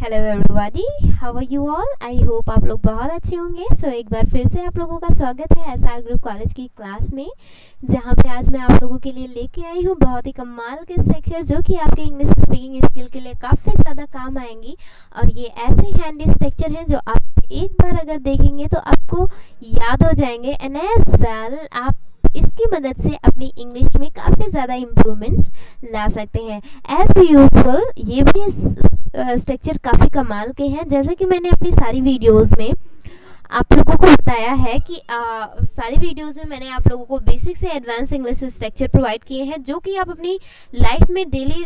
Hello everybody, how are you all. I hope आप लोग बहुत अच्छे होंगे। एक बार फिर से आप लोगों का स्वागत है एसआर ग्रुप कॉलेज की क्लास में, जहां पे आज मैं आप लोगों के लिए लेके आई हूँ बहुत ही कमाल के स्ट्रक्चर जो कि आपके इंग्लिश स्पीकिंग स्किल के लिए काफ़ी ज़्यादा काम आएंगी। और ये ऐसे हैंडी स्ट्रक्चर हैं जो आप एक बार अगर देखेंगे तो आपको याद हो जाएंगे, एंड एज वेल आप इसकी मदद से अपनी इंग्लिश में काफ़ी ज़्यादा इम्प्रूवमेंट ला सकते हैं। एज यूजफुल ये भी स्ट्रक्चर काफ़ी कमाल के हैं। जैसे कि मैंने अपनी सारी वीडियोस में आप लोगों को बताया है कि सारी वीडियोस में मैंने आप लोगों को बेसिक से एडवांस इंग्लिश स्ट्रक्चर प्रोवाइड किए हैं जो कि आप अपनी लाइफ में डेली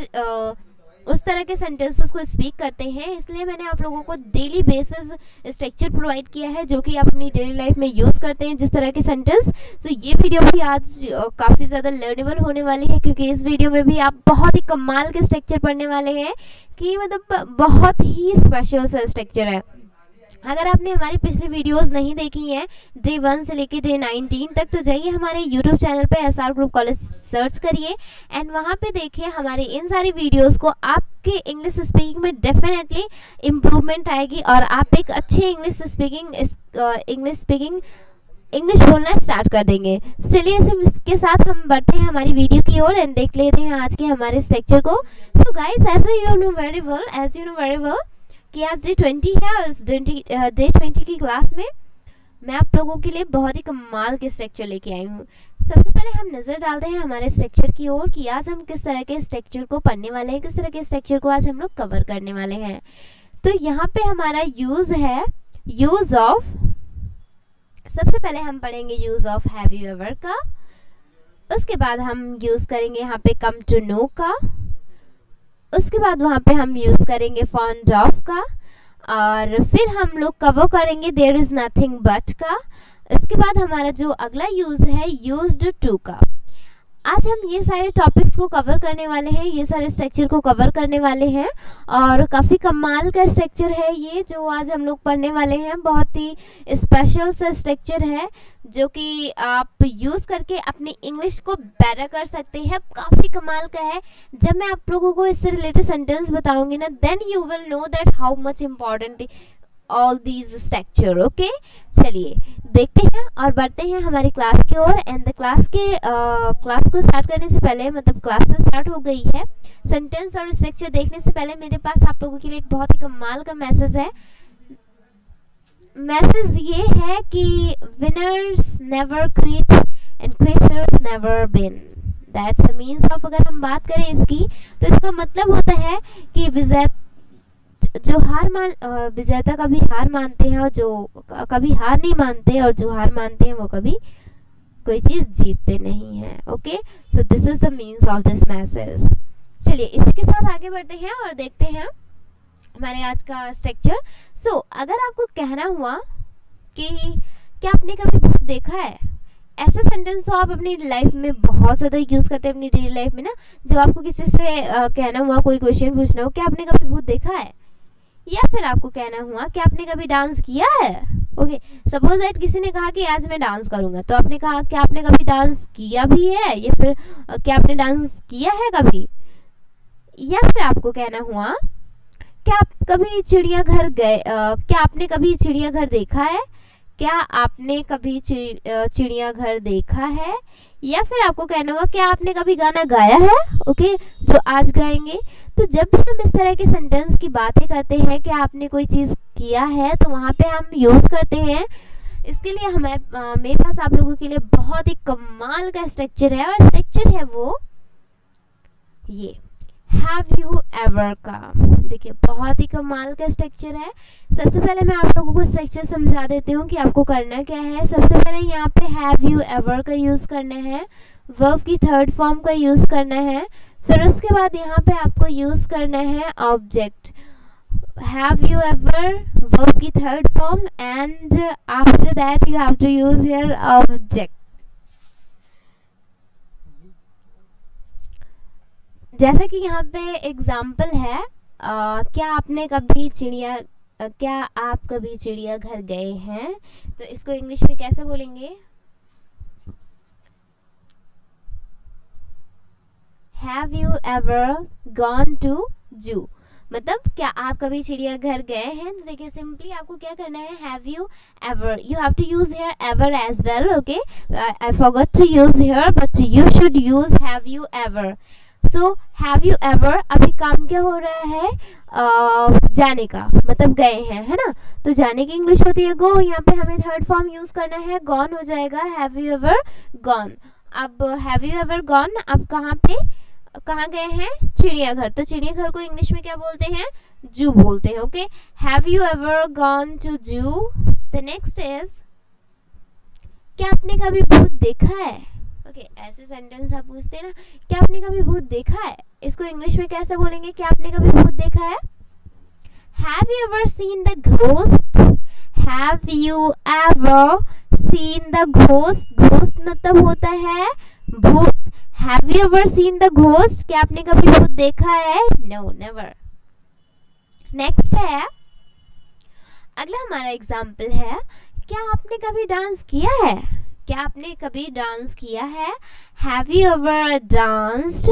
उस तरह के सेंटेंसेस को स्पीक करते हैं। इसलिए मैंने आप लोगों को डेली बेसिस स्ट्रक्चर प्रोवाइड किया है जो कि आप अपनी डेली लाइफ में यूज़ करते हैं जिस तरह के सेंटेंस। ये वीडियो भी आज काफ़ी ज़्यादा लर्नेबल होने वाली है, क्योंकि इस वीडियो में भी आप बहुत ही कमाल के स्ट्रक्चर पढ़ने वाले हैं कि मतलब बहुत ही स्पेशल सा स्ट्रक्चर है। अगर आपने हमारी पिछली वीडियोस नहीं देखी हैं डे 1 से लेके डे 19 तक, तो जाइए हमारे यूट्यूब चैनल पे एसआर ग्रुप कॉलेज सर्च करिए एंड वहाँ पे देखिए हमारी इन सारी वीडियोस को। आपके इंग्लिश स्पीकिंग में डेफिनेटली इम्प्रूवमेंट आएगी और आप एक अच्छी इंग्लिश बोलना स्टार्ट कर देंगे। चलिए इसके साथ हम बढ़ते हैं हमारी वीडियो की ओर एंड देख लेते हैं आज के हमारे स्ट्रक्चर को। So guys, as you know very well कि आज डे 20 है और डे 20 की क्लास में मैं आप लोगों के लिए बहुत ही कमाल के स्ट्रक्चर लेके आई हूँ। सबसे पहले हम नज़र डालते हैं हमारे स्ट्रक्चर की ओर कि आज हम किस तरह के स्ट्रक्चर को पढ़ने वाले हैं, किस तरह के स्ट्रक्चर को आज हम लोग कवर करने वाले हैं। तो यहाँ पे हमारा यूज़ है यूज़ ऑफ। सबसे पहले हम पढ़ेंगे use of have you ever का। उसके बाद हम यूज़ करेंगे यहाँ पे कम टू नो का। उसके बाद वहाँ पे हम यूज़ करेंगे फॉन्ड ऑफ का, और फिर हम लोग कवर करेंगे देयर इज़ नथिंग बट का। इसके बाद हमारा जो अगला यूज़ है यूज्ड टू का। आज हम ये सारे टॉपिक्स को कवर करने वाले हैं, ये सारे स्ट्रक्चर को कवर करने वाले हैं और काफ़ी कमाल का स्ट्रक्चर है ये जो आज हम लोग पढ़ने वाले हैं। बहुत ही स्पेशल सा स्ट्रक्चर है जो कि आप यूज़ करके अपनी इंग्लिश को बेटर कर सकते हैं। काफ़ी कमाल का है। जब मैं आप लोगों को इससे रिलेटेड सेंटेंस बताऊंगी ना, then you will know that how much important all these structure. Okay, चलिए देखते हैं और बढ़ते हैं हमारी क्लास की ओर। एंड क्लास को स्टार्ट करने से पहले, मतलब क्लास तो स्टार्ट हो गई है, सेंटेंस और स्ट्रक्चर देखने से पहले मेरे पास आप लोगों के लिए एक बहुत ही कमाल का मैसेज है। मैसेज ये है कि winners never quit and quitters never win. That's a means of, अगर हम बात करें इसकी तो इसका मतलब होता है कि विजेता कभी हार मानते हैं और जो कभी हार नहीं मानते, और जो हार मानते हैं वो कभी कोई चीज़ जीतते नहीं हैं। Okay, so this is the means of this message. चलिए इसी के साथ आगे बढ़ते हैं और देखते हैं हमारे आज का स्ट्रक्चर। अगर आपको कहना हुआ कि क्या आपने कभी भूत देखा है, ऐसे सेंटेंस तो आप अपनी लाइफ में बहुत ज़्यादा यूज़ करते हैं अपनी डेली लाइफ में ना। जब आपको किसी से कहना हुआ, कोई क्वेश्चन पूछना हो, क्या आपने कभी भूत देखा है, या फिर आपको कहना हुआ कि आपने कभी डांस किया है। ओके, सपोज दैट किसी ने कहा कि आज मैं डांस करूंगा, तो आपने कहा कि आपने कभी डांस किया भी है, या फिर क्या आपने डांस किया है कभी। या फिर आपको कहना हुआ क्या आप कभी चिड़ियाघर गए, क्या आपने कभी चिड़ियाघर देखा है, क्या आपने कभी चिड़ियाघर देखा है। या फिर आपको कहना हुआ क्या आपने कभी गाना गाया है, ओके, जो आज गाएंगे। तो जब भी हम इस तरह के सेंटेंस की बातें करते हैं कि आपने कोई चीज़ किया है, तो वहाँ पे हम यूज़ करते हैं। इसके लिए मेरे पास आप लोगों के लिए बहुत ही कमाल का स्ट्रक्चर है, और स्ट्रक्चर है वो ये हैव यू एवर का। देखिए बहुत ही कमाल का स्ट्रक्चर है। सबसे पहले मैं आप लोगों को स्ट्रक्चर समझा देती हूँ कि आपको करना क्या है। सबसे पहले यहाँ पे हैव यू एवर का यूज़ करना है, वर्ब की थर्ड फॉर्म का यूज़ करना है। फिर उसके बाद यहाँ पे आपको यूज़ करना है object. Have you ever, verb की third form, and after that you have to use your object. जैसे कि यहाँ पे एग्जाम्पल है, क्या आप कभी चिड़ियाघर गए हैं, तो इसको इंग्लिश में कैसे बोलेंगे। Have you ever gone to zoo. मतलब क्या आप कभी चिड़ियाघर गए हैं? तो देखिए सिंपली आपको क्या करना है, have you ever, you have to use here ever as well, okay. I forgot to use here but you should use have you ever. So have you ever, अभी काम क्या हो रहा है, जाने का, मतलब गए हैं, है ना। तो जाने की इंग्लिश होती है गो, यहाँ पे हमें थर्ड फॉर्म यूज करना है, गॉन हो जाएगा, हैव यू एवर गॉन। अब हैव यू एवर गॉन, अब कहाँ पे, कहाँ गए हैं, चिड़ियाघर। तो चिड़ियाघर को इंग्लिश में क्या बोलते हैं, जू बोलते हैं, okay. Have you ever gone to zoo. The next is, क्या आपने कभी भूत देखा है, ओके। ऐसे सेंटेंस आप पूछते हैं ना, क्या आपने कभी भूत देखा है, इसको इंग्लिश में कैसे बोलेंगे, क्या आपने कभी भूत देखा है। Have you ever seen the ghost, have you ever seen the ghost, ghost मतलब होता है भूत। Have you ever seen the ghost, क्या आपने कभी भूत देखा है, नो नेवर। नेक्स्ट है, अगला हमारा एग्जाम्पल है, क्या आपने कभी डांस किया है, क्या आपने कभी डांस किया है। Have you ever danced,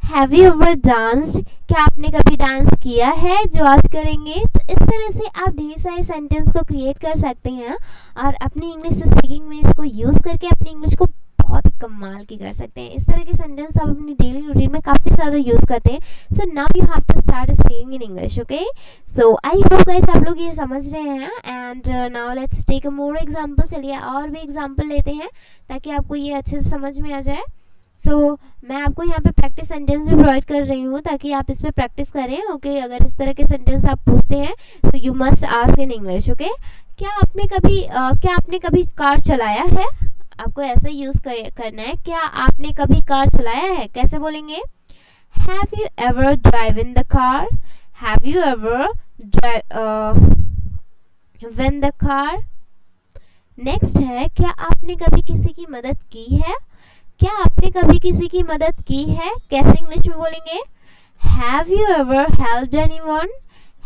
have you ever danced, क्या आपने कभी डांस किया है, जो आज करेंगे। तो इस तरह से आप ढेर सारे सेंटेंस को क्रिएट कर सकते हैं और अपनी इंग्लिश स्पीकिंग में इसको यूज़ करके अपनी इंग्लिश को बहुत ही कमाल की कर सकते हैं। इस तरह के सेंटेंस आप अपनी डेली रूटीन में काफ़ी ज़्यादा यूज़ करते हैं। So now you have to start speaking in English, okay. So I hope guys आप लोग ये समझ रहे हैं। And now let's take a more example. चलिए और भी एग्जांपल लेते हैं ताकि आपको ये अच्छे से समझ में आ जाए। मैं आपको यहाँ पे प्रैक्टिस सेंटेंस भी प्रोवाइड कर रही हूँ ताकि आप इस पर प्रैक्टिस करें, ओके। अगर इस तरह के सेंटेंस आप पूछते हैं so you must ask in English, okay. क्या आपने कभी कार चलाया है, आपको ऐसा यूज करना है, क्या आपने कभी कार चलाया है, कैसे बोलेंगे। Have you ever drive in the car, have you ever drive the car. Next है, क्या आपने कभी किसी की मदद की है, क्या आपने कभी किसी की मदद की है, कैसे इंग्लिश में बोलेंगे। Have you ever helped anyone,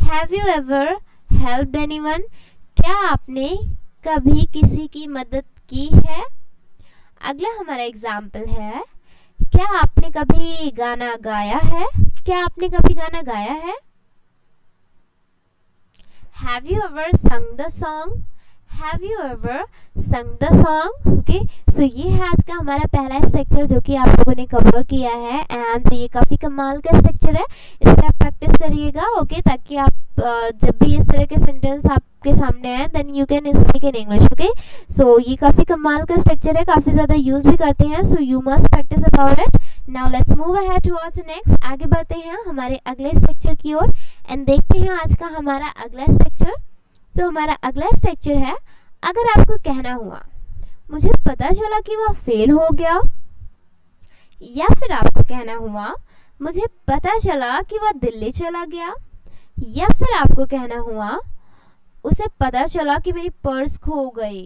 have you ever helped anyone, क्या आपने कभी किसी की मदद की है। अगला हमारा एग्जाम्पल है, क्या आपने कभी गाना गाया है, क्या आपने कभी गाना गाया है। हैव यू एवर संग the song, have you ever संग द सॉन्ग, ओके। सो ये है आज का हमारा पहला स्ट्रक्चर जो कि आप लोगों ने कवर किया है एंड ये काफ़ी कमाल का स्ट्रक्चर है, इस पर आप प्रैक्टिस करिएगा, ओके। ताकि आप जब भी इस तरह के सेंटेंस आपके सामने आए then you can speak in English, okay. So ये काफ़ी कमाल का स्ट्रक्चर है, काफ़ी ज़्यादा यूज़ भी करते हैं, so you must practice about it. Now let's move ahead towards next. आगे बढ़ते हैं हमारे अगले स्ट्रक्चर की ओर एंड देखते हैं आज का हमारा अगला स्ट्रक्चर। सो हमारा अगला स्ट्रक्चर है, अगर आपको कहना हुआ मुझे पता चला कि वह फेल हो गया, या फिर आपको कहना हुआ मुझे पता चला कि वह दिल्ली चला गया, या फिर आपको कहना हुआ उसे पता चला कि मेरी पर्स खो गई,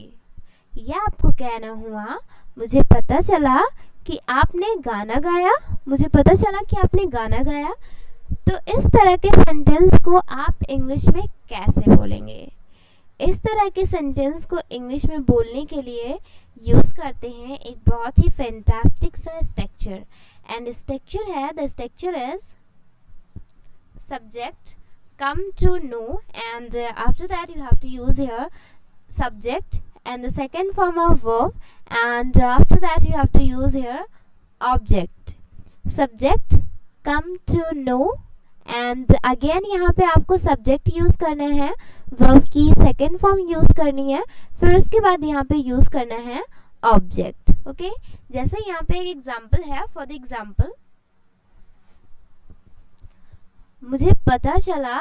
या आपको कहना हुआ मुझे पता चला कि आपने गाना गाया, मुझे पता चला कि आपने गाना गाया। तो इस तरह के सेंटेंस को आप इंग्लिश में कैसे बोलेंगे। इस तरह के सेंटेंस को इंग्लिश में बोलने के लिए यूज़ करते हैं एक बहुत ही फैंटास्टिक सा स्ट्रक्चर एंड स्ट्रक्चर है, the structure is subject come to know and after that you have to use here subject and the second form of verb and after that you have to use here object। subject come to know and again यहाँ पे आपको subject use करना है, verb की second form use करनी है, फिर उसके बाद यहाँ पे यूज़ करना है object, ओके। जैसे यहाँ पे एक एग्जाम्पल है, फॉर द एग्जाम्पल मुझे पता चला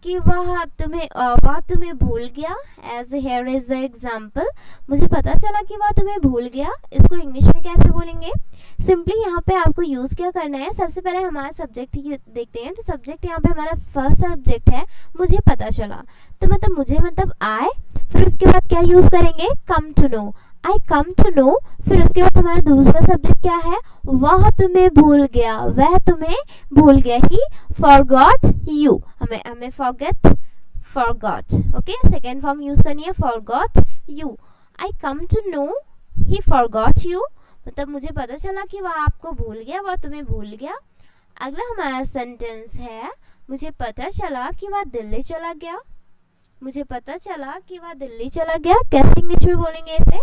कि वह तुम्हें भूल गया, as here is the example. मुझे पता चला कि वह तुम्हें भूल गया, इसको इंग्लिश में कैसे बोलेंगे। सिंपली यहाँ पे आपको यूज़ क्या करना है, सबसे पहले हमारा सब्जेक्ट देखते हैं। तो सब्जेक्ट यहाँ पे हमारा फर्स्ट सब्जेक्ट है मुझे पता चला, तो मतलब मुझे मतलब आई, फिर उसके बाद क्या यूज़ करेंगे, come to know, I come to know. फिर उसके बाद हमारा दूसरा सब्जेक्ट क्या है, वह तुम्हें भूल गया, वह तुम्हें भूल गया, ही फॉरगॉट यू, हमें forgot, okay. Second form use करनी है forgot you. I come to know he forgot you, मतलब मुझे पता चला कि वह आपको भूल गया, वह तुम्हें भूल गया। अगला हमारा सेंटेंस है मुझे पता चला कि वह दिल्ली चला गया। मुझे पता चला कि वह दिल्ली चला गया। कैसे इंग्लिश में बोलेंगे इसे?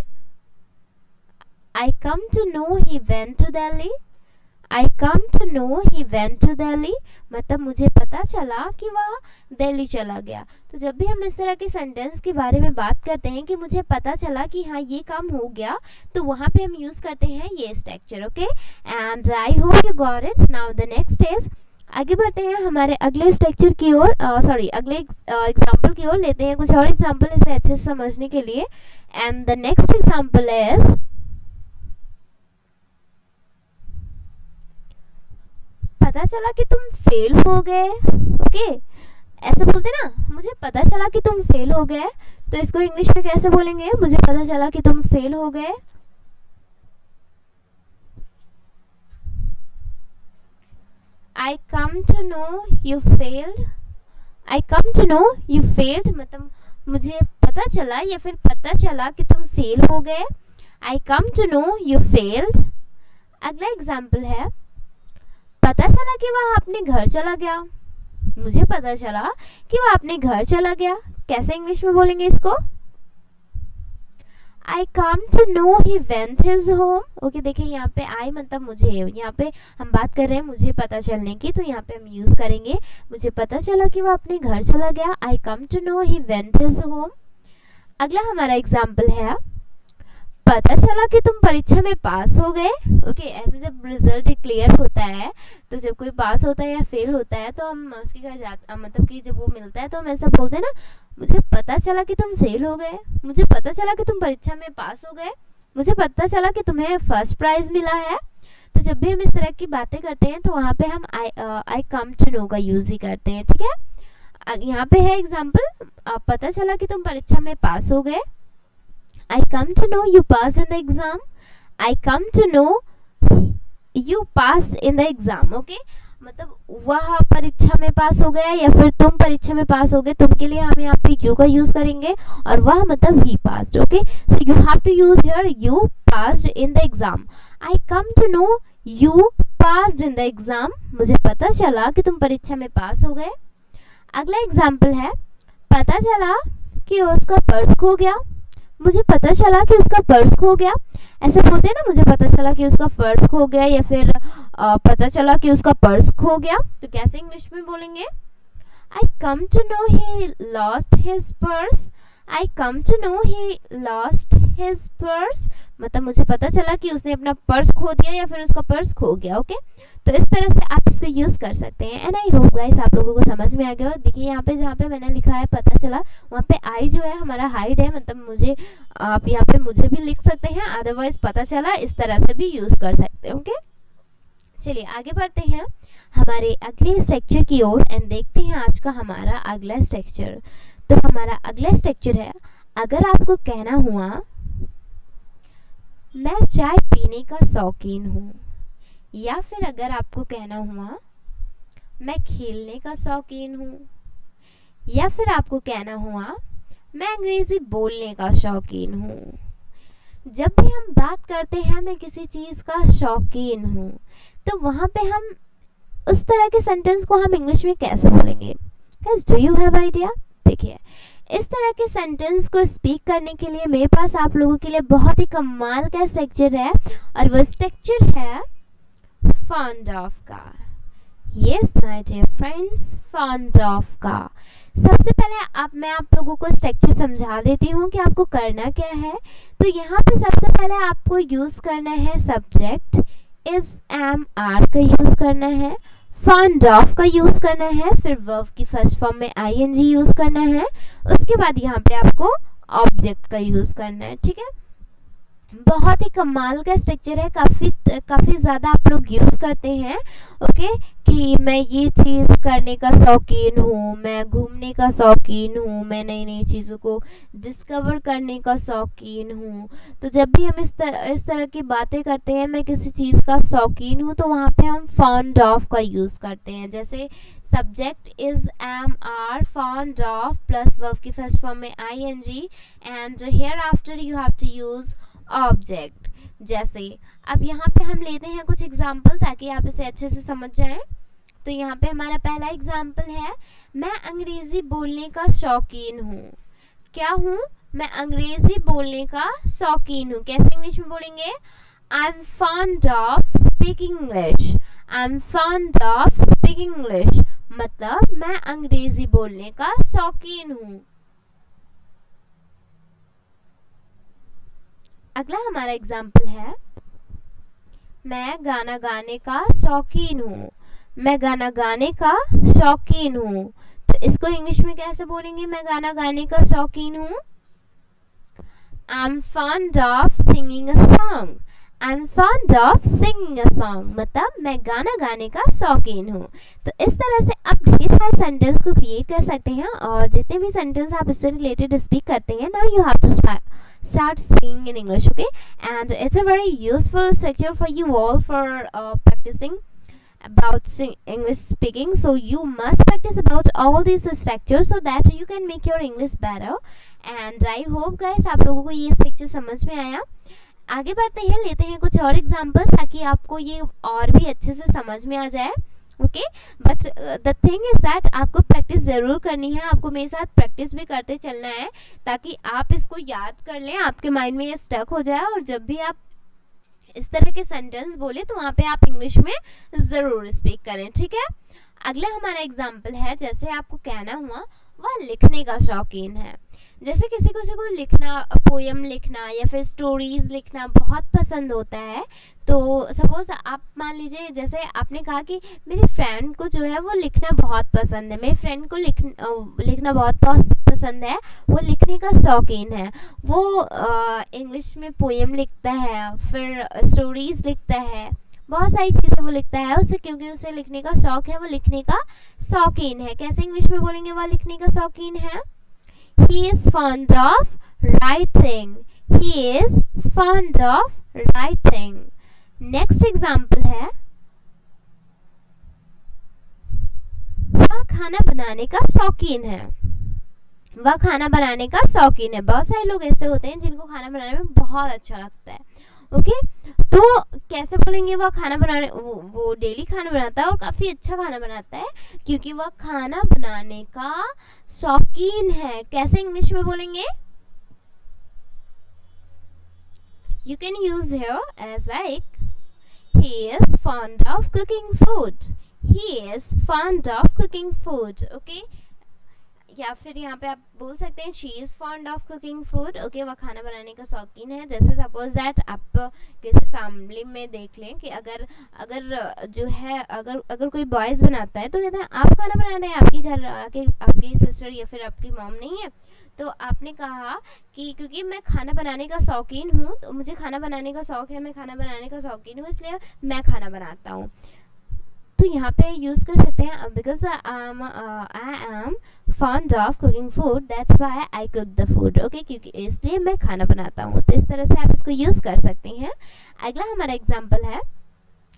I come to know he went to Delhi. I come to know he went to Delhi. मतलब मुझे पता चला कि वह दिल्ली चला गया। तो जब भी हम इस तरह के सेंटेंस के बारे में बात करते हैं कि मुझे पता चला कि हाँ ये काम हो गया, तो वहाँ पे हम यूज़ करते हैं ये structure. Okay, and I hope you got it. Now the next is, आगे बढ़ते हैं हमारे अगले स्ट्रक्चर की ओर, अगले एग्जाम्पल की ओर लेते हैं कुछ और एग्जाम्पल इसे अच्छे से समझने के लिए। And the next example is, पता चला कि तुम फेल हो गए। ओके, ऐसे बोलते ना, मुझे पता चला कि तुम फेल हो गए, तो इसको इंग्लिश में कैसे बोलेंगे? मुझे पता चला कि तुम फेल हो गए। I come to know you failed. I come to know you failed मतलब मुझे पता चला या फिर पता चला कि तुम फेल हो गए। I come to know you failed। अगला एग्जाम्पल है, पता चला कि वह अपने घर चला गया। मुझे पता चला कि वह अपने घर चला गया। कैसे इंग्लिश में बोलेंगे इसको? I come to know he went his home। Okay, देखिए यहाँ पे I मतलब मुझे, यहाँ पे हम बात कर रहे हैं मुझे पता चलने की, तो यहाँ पे हम यूज़ करेंगे मुझे पता चला कि वह अपने घर चला गया। I come to know he went his home। अगला हमारा एग्जाम्पल है, पता चला कि तुम परीक्षा में पास हो गए। ओके, ऐसे जब रिजल्ट क्लियर होता है, तो जब कोई पास होता है या फेल होता है, तो हम उसके घर जाते, मतलब कि जब वो मिलता है तो हम ऐसा बोलते हैं ना, मुझे पता चला कि तुम फेल हो गए, मुझे पता चला कि तुम परीक्षा में पास हो गए, मुझे पता चला कि तुम्हें फर्स्ट प्राइज मिला है। तो जब भी हम इस तरह की बातें करते हैं तो वहाँ पे हम आई कम टू नो का यूज़ ही करते हैं। ठीक है, यहाँ पे है एग्जाम्पल, पता चला कि तुम परीक्षा में पास हो गए। I come to know you passed in the exam. I come to know you passed in the exam. Okay, मतलब वह परीक्षा में पास हो गया या फिर तुम परीक्षा में पास हो गए। तुम के लिए हम यहाँ पे you का यूज करेंगे और वह मतलब he passed. Okay, so you have to use here you passed in the exam. I come to know you passed in the exam. मुझे पता चला कि तुम परीक्षा में पास हो गए। अगला एग्जाम्पल है, पता चला कि उसका पर्स खो गया। मुझे पता चला कि उसका पर्स खो गया। ऐसे बोलते हैं ना, मुझे पता चला कि उसका पर्स खो गया या फिर पता चला कि उसका पर्स खो गया। तो कैसे इंग्लिश में बोलेंगे? I come to know he lost his purse. I come to know he lost his purse मतलब मुझे पता चला कि उसने अपना पर्स खो दिया या फिर उसका पर्स खो गया। ओके, तो इस तरह से आप इसको यूज़ कर सकते हैं। एंड आई होप गाइस आप लोगों को समझ में आ गया। देखिए यहाँ पे जहाँ पे मैंने लिखा है पता चला, वहाँ पे आई जो है हमारा हाइड है, मतलब मुझे, आप यहाँ पे मुझे भी लिख सकते हैं, अदरवाइज पता चला इस तरह से भी यूज़ कर सकते हैं। ओके, चलिए आगे बढ़ते हैं हमारे अगले स्ट्रक्चर की ओर एंड देखते हैं आज का हमारा अगला स्ट्रक्चर। तो हमारा अगला स्ट्रक्चर है, अगर आपको कहना हुआ मैं चाय पीने का शौकीन हूँ, या फिर अगर आपको कहना हुआ मैं खेलने का शौकीन हूँ, या फिर आपको कहना हुआ मैं अंग्रेज़ी बोलने का शौकीन हूँ। जब भी हम बात करते हैं मैं किसी चीज़ का शौकीन हूँ, तो वहाँ पे हम उस तरह के सेंटेंस को हम इंग्लिश में कैसे बोलेंगे? Guys, do you have idea? देखिए, इस तरह के सेंटेंस को स्पीक करने के लिए मेरे पास आप लोगों के लिए बहुत ही कमाल का स्ट्रक्चर है, और वो स्ट्रक्चर है फॉन्ड ऑफ का। Yes my dear friends, fond of का। सबसे पहले मैं आप लोगों को स्ट्रक्चर समझा देती हूँ कि आपको करना क्या है। तो यहाँ पे सबसे पहले आपको यूज़ करना है सब्जेक्ट इज, एम, आर का यूज़ करना है, फॉन्ड ऑफ का यूज़ करना है, फिर वर्ब की फर्स्ट फॉर्म में आईएनजी यूज़ करना है, उसके बाद यहाँ पे आपको ऑब्जेक्ट का यूज़ करना है। ठीक है, बहुत ही कमाल का स्ट्रक्चर है, काफ़ी ज़्यादा आप लोग यूज़ करते हैं। ओके, कि मैं ये चीज़ करने का शौकीन हूँ, मैं घूमने का शौकीन हूँ, मैं नई नई चीज़ों को डिस्कवर करने का शौकीन हूँ। तो जब भी हम इस तरह की बातें करते हैं, मैं किसी चीज़ का शौकीन हूँ, तो वहाँ पे हम फॉन्ड ऑफ का यूज़ करते हैं। जैसे subject is, am, are, fond of plus verb की फर्स्ट फॉर्म में ING, and here after you have to use object. जैसे अब यहाँ पे हम लेते हैं कुछ एग्जाम्पल ताकि आप इसे अच्छे से समझ जाएं। तो यहाँ पे हमारा पहला एग्जाम्पल है, मैं अंग्रेजी बोलने का शौकीन हूँ। क्या हूँ? मैं अंग्रेजी बोलने का शौकीन हूँ। कैसे इंग्लिश में बोलेंगे? I am fond of speaking English. I am fond of speaking English मतलब मैं अंग्रेजी बोलने का शौकीन हूँ। अगला हमारा एग्जाम्पल है, मैं गाना गाने का शौकीन हूँ। मैं गाना गाने का शौकीन हूँ। तो इसको इंग्लिश में कैसे बोलेंगे? मैं गाना गाने का शौकीन हूँ। I am fond of singing a song. I am fond of singing a song मतलब मैं गाना गाने का शौकीन हूँ। तो इस तरह से आप ढेर सारे सेंटेंस को क्रिएट कर सकते हैं और जितने भी सेंटेंस आप इससे रिलेटेड स्पीक करते हैं, now you have to start speaking in English, okay? And it's a very useful structure for you all for practicing about English speaking. So you must practice about all these structures so that you can make your English better. And I hope guys आप लोगों को ये structure समझ में आया। आगे बढ़ते हैं, लेते हैं कुछ और एग्जाम्पल ताकि आपको ये और भी अच्छे से समझ में आ जाए। Okay, but the thing is that आपको प्रैक्टिस ज़रूर करनी है। आपको मेरे साथ प्रैक्टिस भी करते चलना है ताकि आप इसको याद कर लें, आपके माइंड में ये स्टक हो जाए और जब भी आप इस तरह के सेंटेंस बोले तो वहाँ पे आप इंग्लिश में ज़रूर स्पीक करें, ठीक है। अगला हमारा एग्जाम्पल है, जैसे आपको कहना हुआ वह लिखने का शौकीन है। जैसे किसी को लिखना, पोएम लिखना या फिर स्टोरीज लिखना बहुत पसंद होता है। तो सपोज आप मान लीजिए, जैसे आपने कहा कि मेरी फ्रेंड को जो है वो लिखना बहुत पसंद है, मेरी फ्रेंड को लिखना बहुत पसंद है, वो लिखने का शौकीन है। वो इंग्लिश में पोएम लिखता है, फिर स्टोरीज लिखता है, बहुत सारी चीज़ें वो लिखता है उसे, क्योंकि उसे लिखने का शौक है, वो लिखने का शौकीन है। कैसे इंग्लिश में बोलेंगे वह लिखने का शौकीन है? He is fond of writing. He is fond of writing. Next example है, वह खाना बनाने का शौकीन है। वह खाना बनाने का शौकीन है। बहुत सारे लोग ऐसे होते हैं जिनको खाना बनाने में बहुत अच्छा लगता है। ओके, तो कैसे बोलेंगे? वह खाना बनाने, वो डेली खाना बनाता है और काफ़ी अच्छा खाना बनाता है क्योंकि वह खाना बनाने का शौकीन है। कैसे इंग्लिश में बोलेंगे? You can use here as like he is fond of cooking food. He is fond of cooking food. Okay? या फिर यहाँ पे आप बोल सकते हैं she is fond of cooking food. Okay, वह खाना बनाने का शौकीन है। जैसे सपोज दैट आप किसी फैमिली में देख लें कि अगर जो है अगर कोई बॉयज़ बनाता है तो कहते हैं आप खाना बना रहे हैं, आपके घर आके आपकी सिस्टर या फिर आपकी मॉम नहीं है, तो आपने कहा कि क्योंकि मैं खाना बनाने का शौकीन हूँ, तो मुझे खाना बनाने का शौक़ है, मैं खाना बनाने का शौकीन हूँ, इसलिए मैं खाना बनाता हूँ। तो यहाँ पे यूज़ कर सकते हैं because I am fond of cooking food, that's why I cook the food. Okay, क्योंकि इसलिए मैं खाना बनाता हूँ। तो इस तरह से आप इसको यूज़ कर सकते हैं। अगला हमारा एग्जाम्पल है,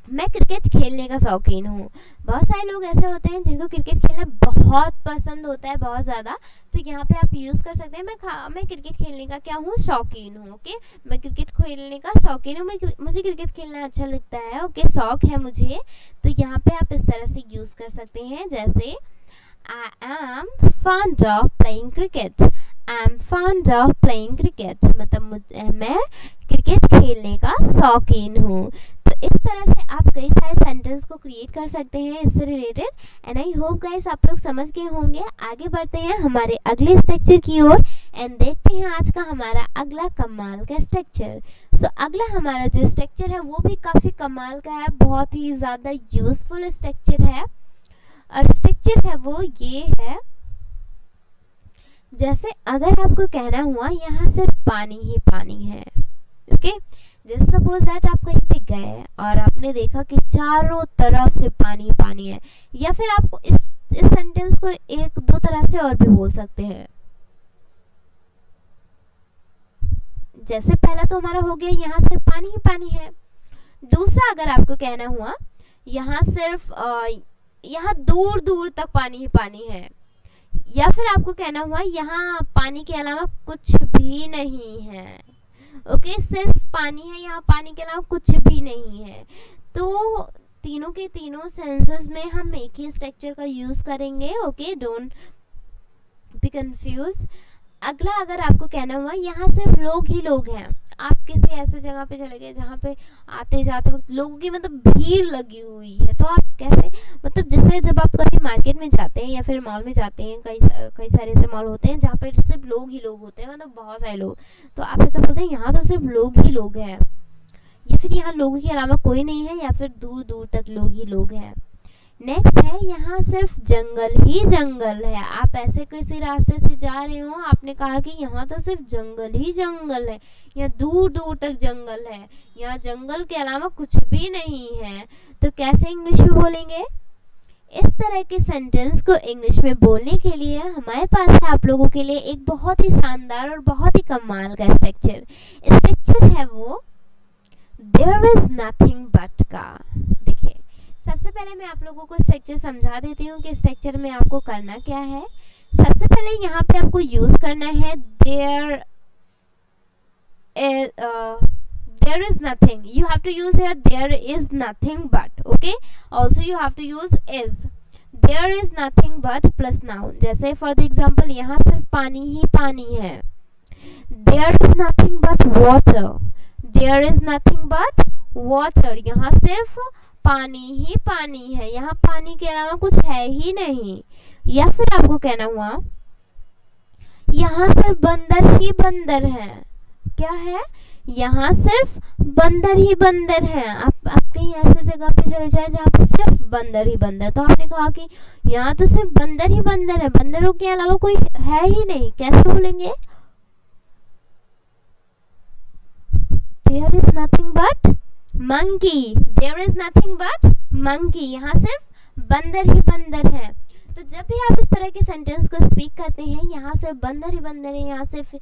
मैं क्रिकेट खेलने का शौकीन हूँ। बहुत सारे लोग ऐसे होते हैं जिनको क्रिकेट खेलना बहुत पसंद होता है, बहुत ज़्यादा। तो यहाँ पे आप यूज़ कर सकते हैं मैं क्रिकेट खेलने का क्या हूँ? शौकीन हूँ। ओके, मैं क्रिकेट खेलने का शौकीन हूँ, मुझे क्रिकेट खेलना अच्छा लगता है। ओके, शौक़ है मुझे। तो यहाँ पे आप इस तरह से यूज़ कर सकते हैं, जैसे I am fond of playing cricket. I am fond of playing cricket मतलब मैं क्रिकेट खेलने का शौकीन हूँ। तो इस तरह से आप कई सारे सेंटेंस को क्रिएट कर सकते हैं इससे related. And I hope guys आप लोग समझ गए होंगे। आगे बढ़ते हैं हमारे अगले स्ट्रक्चर की ओर एंड देखते हैं आज का हमारा अगला कमाल का स्ट्रक्चर। सो अगला हमारा जो स्ट्रक्चर है वो भी काफ़ी कमाल का है, बहुत ही ज़्यादा यूजफुल स्ट्रक्चर है। और स्ट्रक्चर है वो ये है, जैसे अगर आपको कहना हुआ यहाँ सिर्फ पानी ही पानी है। ओके, जैसे सपोज दैट आप कहीं पे गए और आपने देखा कि चारों तरफ से पानी पानी है, या फिर आपको इस सेंटेंस को एक दो तरह से और भी बोल सकते हैं। जैसे पहला तो हमारा हो गया यहाँ सिर्फ पानी ही पानी है। दूसरा अगर आपको कहना हुआ यहाँ सिर्फ यहाँ दूर दूर तक पानी ही पानी है, या फिर आपको कहना हुआ यहाँ पानी के अलावा कुछ भी नहीं है। ओके, सिर्फ पानी है, यहाँ पानी के अलावा कुछ भी नहीं है। तो तीनों के तीनों सेंसेस में हम एक ही स्ट्रक्चर का यूज करेंगे. Okay, don't be confuse. अगला अगर आपको कहना हुआ यहाँ सिर्फ लोग ही लोग हैं, आप किसी ऐसे जगह पे चले गए जहाँ पे आते जाते वक्त लोगों की मतलब भीड़ लगी हुई है, तो आप कैसे, मतलब जैसे जब आप कहीं मार्केट में जाते हैं या फिर मॉल में जाते हैं, कई सारे ऐसे मॉल होते हैं जहाँ पे सिर्फ लोग ही लोग होते हैं, मतलब बहुत सारे लोग, तो आप ऐसा बोलते हैं यहाँ तो सिर्फ लोग ही लोग हैं, या फिर यहाँ लोगों के अलावा कोई नहीं है, या फिर दूर दूर तक लोग ही लोग हैं. नेक्स्ट है यहाँ सिर्फ जंगल ही जंगल है. आप ऐसे किसी रास्ते से जा रहे हो, आपने कहा कि यहाँ तो सिर्फ जंगल ही जंगल है, यहाँ दूर दूर तक जंगल है, यहाँ जंगल के अलावा कुछ भी नहीं है, तो कैसे इंग्लिश में बोलेंगे? इस तरह के सेंटेंस को इंग्लिश में बोलने के लिए हमारे पास है आप लोगों के लिए एक बहुत ही शानदार और बहुत ही कमाल का स्ट्रक्चर. स्ट्रक्चर है वो देयर इज नथिंग बट का. देखिए, सबसे पहले मैं आप लोगों को स्ट्रक्चर समझा देती हूँ कि स्ट्रक्चर में आपको करना क्या है. सबसे पहले यहाँ पे आपको यूज करना है there is nothing. You have to use here there is nothing but. Okay, also you have to use is. There is nothing but plus noun. जैसे for the example यहाँ सिर्फ पानी ही पानी है. There is nothing but water. There is nothing but water. यहाँ सिर्फ पानी ही पानी है, यहाँ पानी के अलावा कुछ है ही नहीं. या फिर आपको कहना हुआ यहाँ सिर्फ बंदर ही बंदर है. क्या है? यहाँ सिर्फ बंदर ही बंदर है. आप कहीं ऐसे जगह पे चले जाए जहाँ पे सिर्फ बंदर ही बंदर, तो आपने कहा कि यहाँ तो सिर्फ बंदर ही बंदर है, बंदरों के अलावा कोई है ही नहीं. कैसे बोलेंगे? There is nothing but monkey. There is nothing but monkey. यहाँ सिर्फ बंदर ही बंदर है. तो जब भी आप इस तरह के सेंटेंस को स्पीक करते हैं, यहाँ सिर्फ बंदर ही बंदर है, यहाँ सिर्फ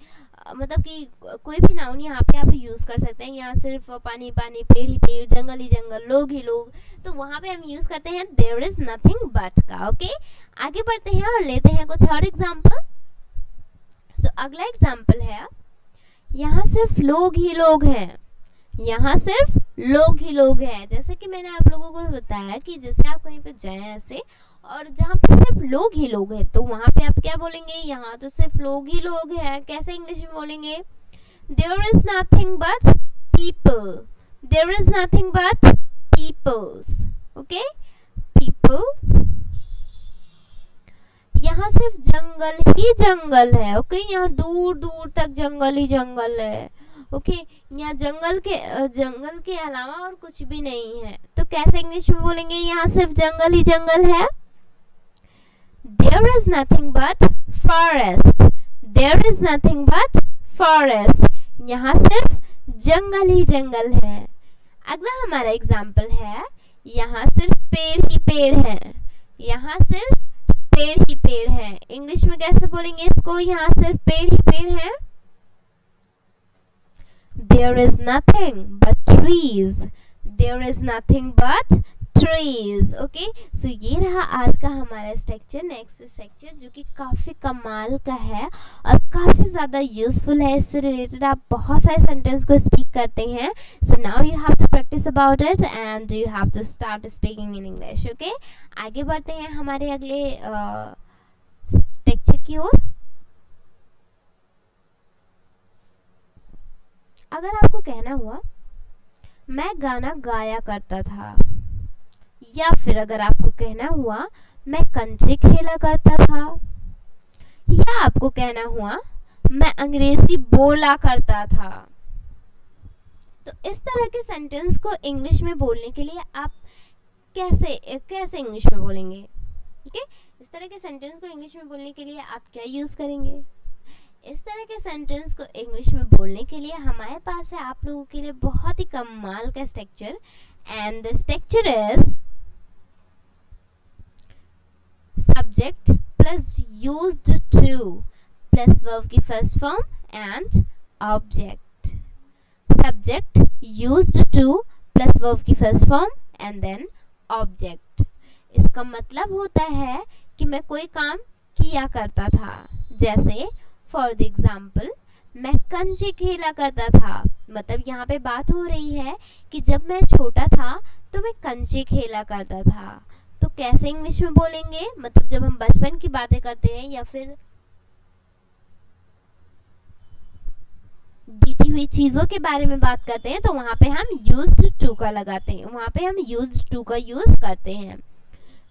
मतलब कि कोई भी नाउन यहाँ पे आप यूज़ कर सकते हैं. यहाँ सिर्फ पानी पानी, पेड़ ही पेड़, जंगल ही जंगल, लोग ही लोग, तो वहाँ पे हम यूज़ करते हैं देयर इज नथिंग बट का. ओके, आगे बढ़ते हैं और लेते हैं कुछ और एग्जाम्पल. सो अगला एग्जाम्पल है यहाँ सिर्फ लोग ही लोग हैं. यहाँ सिर्फ लोग ही लोग हैं. जैसे कि मैंने आप लोगों को बताया कि जैसे आप कहीं पे जाएं ऐसे और जहाँ पे सिर्फ लोग ही लोग हैं, तो वहाँ पे आप क्या बोलेंगे? यहाँ तो सिर्फ लोग ही लोग हैं. कैसे इंग्लिश में बोलेंगे? There is nothing but people. There is nothing but peoples. Okay, people. यहाँ सिर्फ जंगल ही जंगल है. ओके, यहाँ दूर दूर तक जंगल ही जंगल है. ओके, यहाँ जंगल के अलावा और कुछ भी नहीं है. तो कैसे इंग्लिश में बोलेंगे? यहाँ सिर्फ जंगल ही जंगल है. There is nothing but forest. There is nothing but forest. यहाँ सिर्फ जंगल ही जंगल है. अगला हमारा एग्जाम्पल है यहाँ सिर्फ पेड़ ही पेड़ है. यहाँ सिर्फ पेड़ ही पेड़ है. इंग्लिश में कैसे बोलेंगे इसको? यहाँ सिर्फ पेड़ ही पेड़ है. There is nothing but trees. There is nothing but trees. Okay, so ये रहा आज का हमारा स्ट्रक्चर. नेक्स्ट स्ट्रक्चर जो कि काफ़ी कमाल का है और काफ़ी ज़्यादा यूजफुल है. इससे रिलेटेड आप बहुत सारे सेंटेंस को स्पीक करते हैं. So now you have to practice about it and you have to start speaking in English. Okay, आगे बढ़ते हैं हमारे अगले स्ट्रक्चर की ओर. अगर आपको कहना हुआ मैं गाना गाया करता था, या फिर अगर आपको कहना हुआ मैं कंचे खेला करता था, या आपको कहना हुआ मैं अंग्रेजी बोला करता था, तो इस तरह के सेंटेंस को इंग्लिश में बोलने के लिए आप कैसे इंग्लिश में बोलेंगे? ओके, इस तरह के सेंटेंस को इंग्लिश में बोलने के लिए आप क्या यूज़ करेंगे? इस तरह के सेंटेंस को इंग्लिश में बोलने के लिए हमारे पास है आप लोगों के लिए बहुत ही कमाल का structure. And the structure is subject plus used to plus verb की first form and object. Subject used to plus verb की first form and then object. इसका मतलब होता है कि मैं कोई काम किया करता था. जैसे फॉर द एग्जाम्पल मैं कंचे खेला करता था. मतलब यहाँ पे बात हो रही है कि जब मैं छोटा था तो मैं कंचे खेला करता था। तो कैसे इंग्लिश में बोलेंगे, मतलब जब हम बचपन की बातें करते हैं या फिर बीती हुई चीजों के बारे में बात करते हैं तो वहां पे हम यूज्ड टू का लगाते हैं, वहां पे हम यूज्ड टू का यूज करते हैं।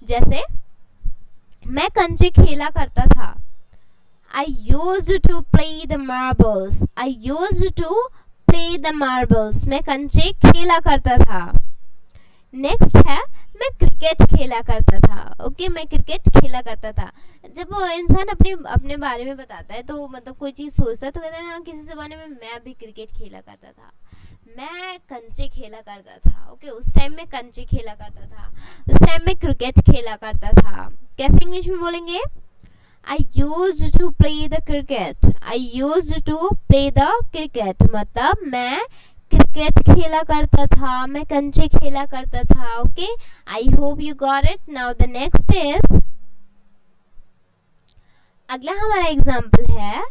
जैसे मैं कंचे खेला करता था, I used to play the marbles. I used to play the marbles. मैं कंचे खेला करता था। नेक्स्ट है मैं क्रिकेट खेला करता था। ओके, मैं क्रिकेट खेला करता था। जब वो इंसान अपने बारे में बताता है तो मतलब कोई चीज़ सोचता है तो कहता है ना किसी ज़माने में मैं भी क्रिकेट खेला करता था, मैं कंचे खेला करता था। ओके, उस टाइम में कंचे खेला करता था, उस टाइम में क्रिकेट खेला करता था। कैसे इंग्लिश में बोलेंगे? I used to play the cricket. I used to play the cricket. मतलब मैं क्रिकेट खेला करता था, मैं कंचे खेला करता था। Okay, I hope you got it. Now the next is, अगला हमारा एग्जाम्पल है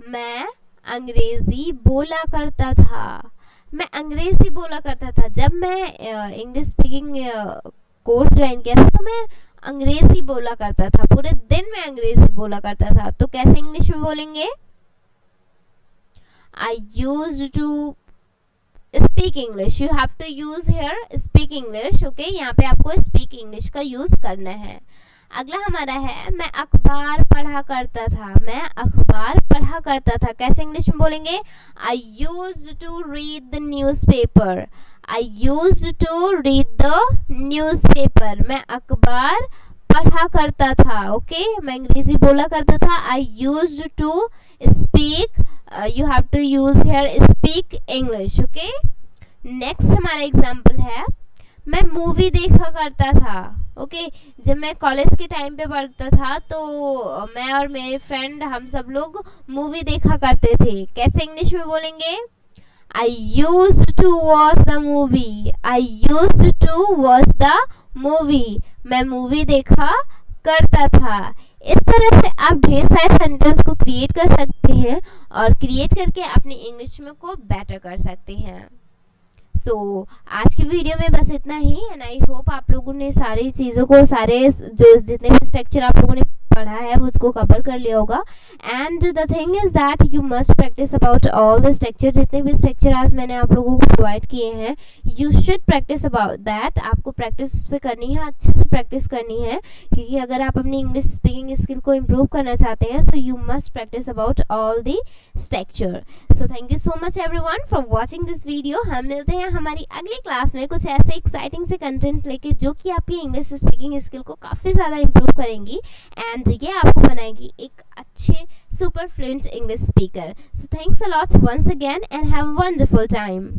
मैं अंग्रेजी बोला करता था। मैं अंग्रेजी बोला करता था। जब मैं इंग्लिश स्पीकिंग कोर्स ज्वाइन किया था तो मैं अंग्रेजी बोला करता था, पूरे दिन में अंग्रेजी बोला करता था। तो कैसे इंग्लिश में बोलेंगे? I used to speak English. You have to use here speak English. Okay, यहाँ पे आपको speak English का यूज करना है। अगला हमारा है मैं अखबार पढ़ा करता था। मैं अखबार पढ़ा करता था। कैसे इंग्लिश में बोलेंगे? I used to read the newspaper. I used to read the newspaper. मैं अखबार पढ़ा करता था। ओके, मैं अंग्रेजी बोला करता था। I used to speak. You have to use here speak English. Okay. Next हमारा एग्जाम्पल है मैं मूवी देखा करता था। ओके, जब मैं कॉलेज के टाइम पे पढ़ता था तो मैं और मेरे फ्रेंड हम सब लोग मूवी देखा करते थे। कैसे इंग्लिश में बोलेंगे? I used to watch the movie. I used to watch the movie. मैं मूवी देखा करता था। इस तरह से आप ढेर सारे सेंटेंस को क्रिएट कर सकते हैं और क्रिएट करके अपनी इंग्लिश में को बेटर कर सकते हैं। आज की वीडियो में बस इतना ही एंड आई होप आप लोगों ने सारी चीज़ों को, सारे जो जितने भी स्ट्रक्चर आप लोगों ने पढ़ा है उसको कवर कर लिया होगा। And the thing is that you must practice about all the structure. जितने भी स्ट्रक्चर आज मैंने आप लोगों को प्रोवाइड किए हैं, you should practice about that. आपको प्रैक्टिस उस पर करनी है, अच्छे से प्रैक्टिस करनी है, क्योंकि अगर आप अपनी इंग्लिश स्पीकिंग स्किल को इम्प्रूव करना चाहते हैं so you must practice about all the structure. So thank you so much everyone for watching this video. हम मिलते हैं हमारी अगली क्लास में कुछ ऐसे एक्साइटिंग से कंटेंट लेके जो कि आपकी इंग्लिश स्पीकिंग स्किल को काफ़ी ज़्यादा इम्प्रूव करेंगी एंड ये आपको बनाएगी एक अच्छे super fluent English speaker. So thanks a lot once again and have a wonderful time.